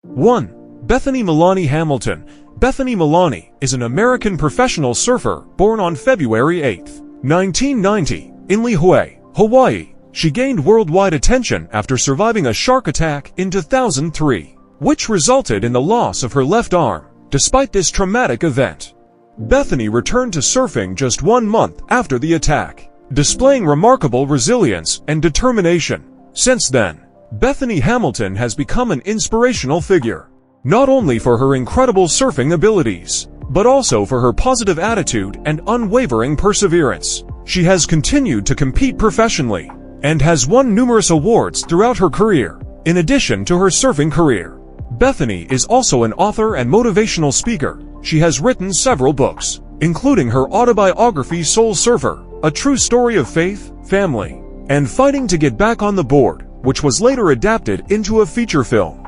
1. Bethany Milani Hamilton. Bethany Milani is an American professional surfer born on February 8, 1990, in Lihue, Hawaii. She gained worldwide attention after surviving a shark attack in 2003, which resulted in the loss of her left arm. Despite this traumatic event, Bethany returned to surfing just 1 month after the attack, displaying remarkable resilience and determination. Since then, Bethany Hamilton has become an inspirational figure, not only for her incredible surfing abilities, but also for her positive attitude and unwavering perseverance. She has continued to compete professionally and has won numerous awards throughout her career. In addition to her surfing career, Bethany is also an author and motivational speaker. She has written several books, including her autobiography Soul Surfer, a true story of faith, family, and fighting to get back on the board, which was later adapted into a feature film.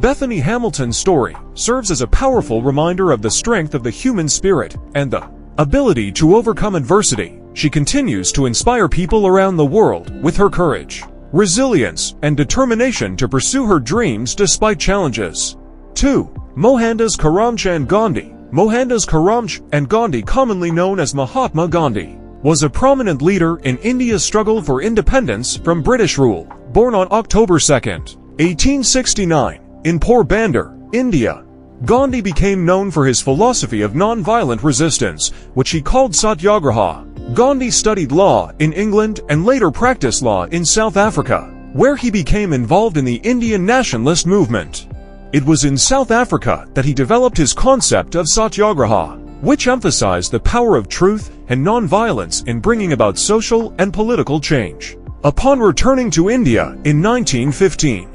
Bethany Hamilton's story serves as a powerful reminder of the strength of the human spirit and the ability to overcome adversity. She continues to inspire people around the world with her courage, resilience, and determination to pursue her dreams despite challenges. 2. Mohandas Karamchand Gandhi. Mohandas Karamchand Gandhi, commonly known as Mahatma Gandhi, was a prominent leader in India's struggle for independence from British rule. Born on October 2, 1869, in Porbandar, India, Gandhi became known for his philosophy of non-violent resistance, which he called Satyagraha. Gandhi studied law in England and later practiced law in South Africa, where he became involved in the Indian nationalist movement. It was in South Africa that he developed his concept of Satyagraha, which emphasized the power of truth and non-violence in bringing about social and political change. Upon returning to India in 1915,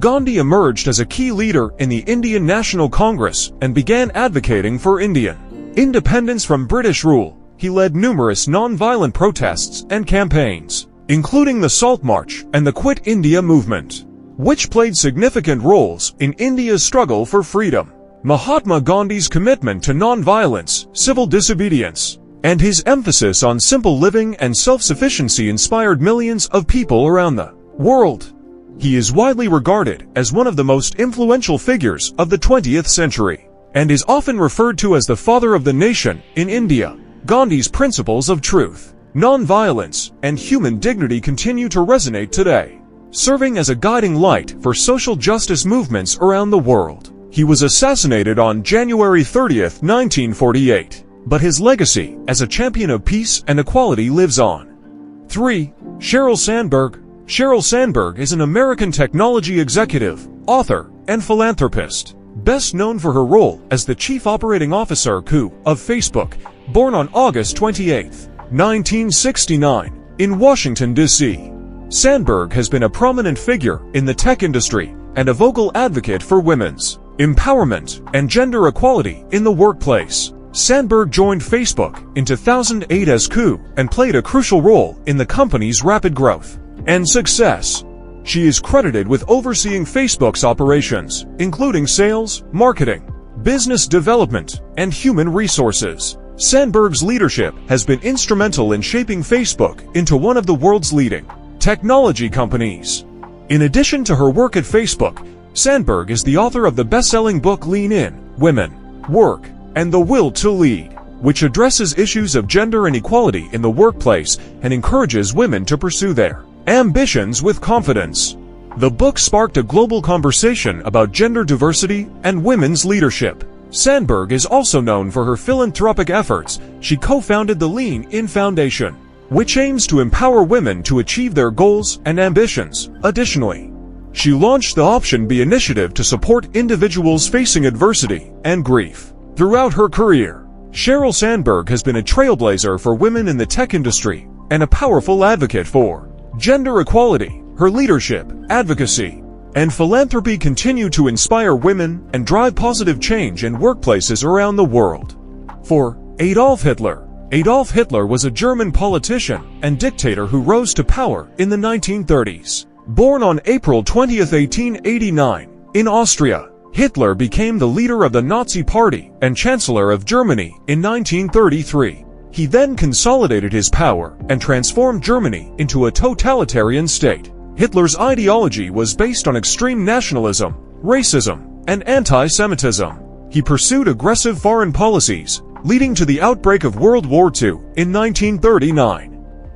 Gandhi emerged as a key leader in the Indian National Congress and began advocating for Indian independence from British rule. He led numerous non-violent protests and campaigns, including the Salt March and the Quit India movement, which played significant roles in India's struggle for freedom. Mahatma Gandhi's commitment to non-violence, civil disobedience, and his emphasis on simple living and self-sufficiency inspired millions of people around the world. He is widely regarded as one of the most influential figures of the 20th century, and is often referred to as the father of the nation in India. Gandhi's principles of truth, non-violence, and human dignity continue to resonate today, serving as a guiding light for social justice movements around the world. He was assassinated on January 30, 1948, but his legacy as a champion of peace and equality lives on. 3. Sheryl Sandberg. Sheryl Sandberg is an American technology executive, author, and philanthropist, best known for her role as the Chief Operating Officer of Facebook. Born on August 28, 1969, in Washington, D.C., Sandberg has been a prominent figure in the tech industry and a vocal advocate for women's empowerment and gender equality in the workplace. Sandberg joined Facebook in 2008 as and played a crucial role in the company's rapid growth and success. She is credited with overseeing Facebook's operations, including sales, marketing, business development, and human resources. Sandberg's leadership has been instrumental in shaping Facebook into one of the world's leading technology companies. In addition to her work at Facebook, Sandberg is the author of the best-selling book Lean In, Women, Work, and the Will to Lead, which addresses issues of gender inequality in the workplace and encourages women to pursue their ambitions with confidence. The book sparked a global conversation about gender diversity and women's leadership. Sandberg is also known for her philanthropic efforts. She co-founded the Lean In Foundation, which aims to empower women to achieve their goals and ambitions. Additionally, she launched the Option B initiative to support individuals facing adversity and grief. Throughout her career, Sheryl Sandberg has been a trailblazer for women in the tech industry and a powerful advocate for gender equality. Her leadership, advocacy, and philanthropy continue to inspire women and drive positive change in workplaces around the world. 4. Adolf Hitler. Adolf Hitler was a German politician and dictator who rose to power in the 1930s. Born on April 20, 1889, in Austria, Hitler became the leader of the Nazi Party and Chancellor of Germany in 1933. He then consolidated his power and transformed Germany into a totalitarian state. Hitler's ideology was based on extreme nationalism, racism, and anti-Semitism. He pursued aggressive foreign policies, leading to the outbreak of World War II in 1939.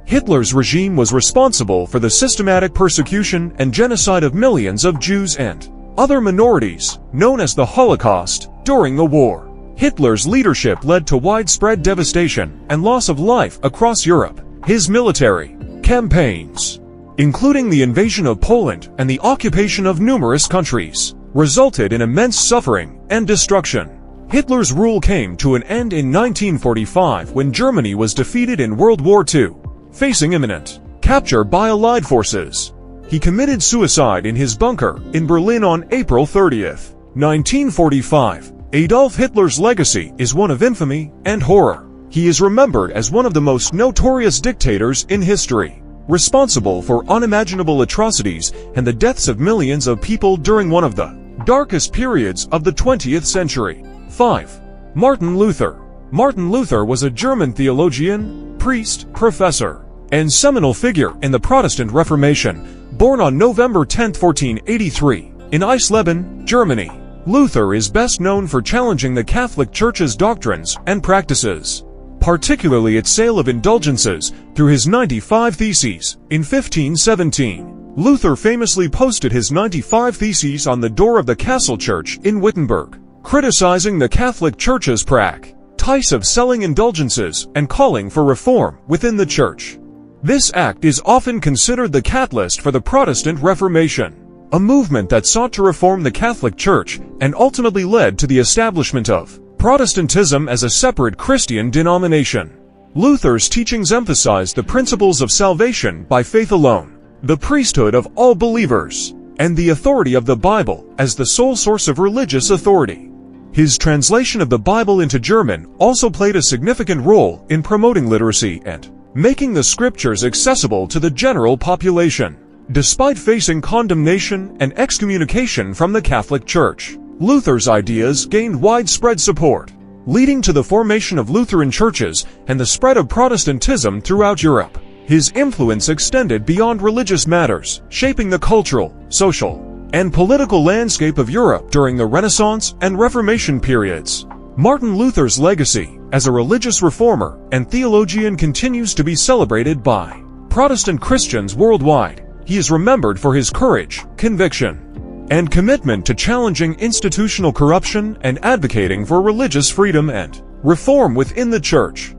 Hitler's regime was responsible for the systematic persecution and genocide of millions of Jews and other minorities, known as the Holocaust, during the war. Hitler's leadership led to widespread devastation and loss of life across Europe. His military campaigns, including the invasion of Poland and the occupation of numerous countries, resulted in immense suffering and destruction. Hitler's rule came to an end in 1945 when Germany was defeated in World War II. Facing imminent capture by Allied forces, he committed suicide in his bunker in Berlin on April 30, 1945. Adolf Hitler's legacy is one of infamy and horror. He is remembered as one of the most notorious dictators in history, responsible for unimaginable atrocities and the deaths of millions of people during one of the darkest periods of the 20th century. 5. Martin Luther. Martin Luther was a German theologian, priest, professor, and seminal figure in the Protestant Reformation, born on November 10, 1483, in Eisleben, Germany. Luther is best known for challenging the Catholic Church's doctrines and practices, particularly its sale of indulgences, through his 95 Theses. In 1517, Luther famously posted his 95 Theses on the door of the Castle Church in Wittenberg, criticizing the Catholic Church's practice of selling indulgences and calling for reform within the Church. This act is often considered the catalyst for the Protestant Reformation, a movement that sought to reform the Catholic Church and ultimately led to the establishment of Protestantism as a separate Christian denomination. Luther's teachings emphasized the principles of salvation by faith alone, the priesthood of all believers, and the authority of the Bible as the sole source of religious authority. His translation of the Bible into German also played a significant role in promoting literacy and making the scriptures accessible to the general population. Despite facing condemnation and excommunication from the Catholic Church, Luther's ideas gained widespread support, leading to the formation of Lutheran churches and the spread of Protestantism throughout Europe. His influence extended beyond religious matters, shaping the cultural, social, and political landscape of Europe during the Renaissance and Reformation periods. Martin Luther's legacy as a religious reformer and theologian continues to be celebrated by Protestant Christians worldwide. He is remembered for his courage, conviction, and commitment to challenging institutional corruption and advocating for religious freedom and reform within the Church.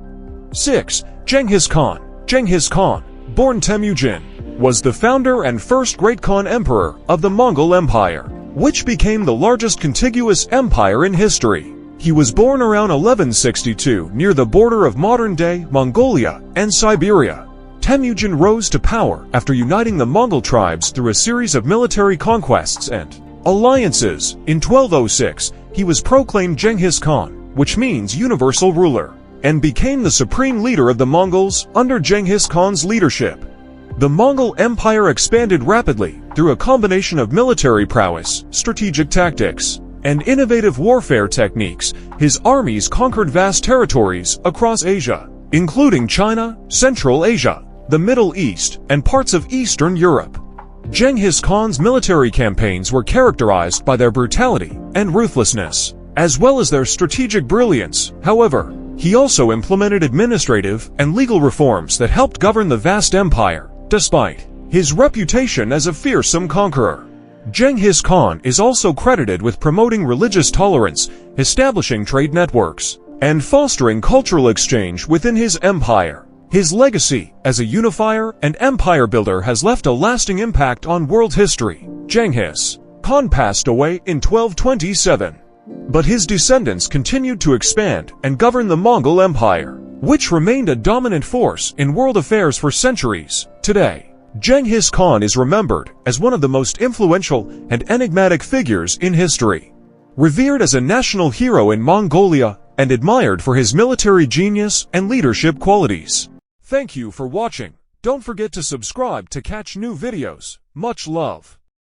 6. Genghis Khan. Genghis Khan, born Temujin, was the founder and first Great Khan Emperor of the Mongol Empire, which became the largest contiguous empire in history. He was born around 1162 near the border of modern-day Mongolia and Siberia. Temujin rose to power after uniting the Mongol tribes through a series of military conquests and alliances. In 1206, he was proclaimed Genghis Khan, which means universal ruler, and became the supreme leader of the Mongols under Genghis Khan's leadership. The Mongol Empire expanded rapidly through a combination of military prowess, strategic tactics, and innovative warfare techniques. His armies conquered vast territories across Asia, including China, Central Asia, the Middle East, and parts of Eastern Europe. Genghis Khan's military campaigns were characterized by their brutality and ruthlessness, as well as their strategic brilliance. However, he also implemented administrative and legal reforms that helped govern the vast empire, despite his reputation as a fearsome conqueror. Genghis Khan is also credited with promoting religious tolerance, establishing trade networks, and fostering cultural exchange within his empire. His legacy as a unifier and empire builder has left a lasting impact on world history. Genghis Khan passed away in 1227, but his descendants continued to expand and govern the Mongol Empire, which remained a dominant force in world affairs for centuries. Today, Genghis Khan is remembered as one of the most influential and enigmatic figures in history. Revered as a national hero in Mongolia and admired for his military genius and leadership qualities. Thank you for watching. Don't forget to subscribe to catch new videos. Much love.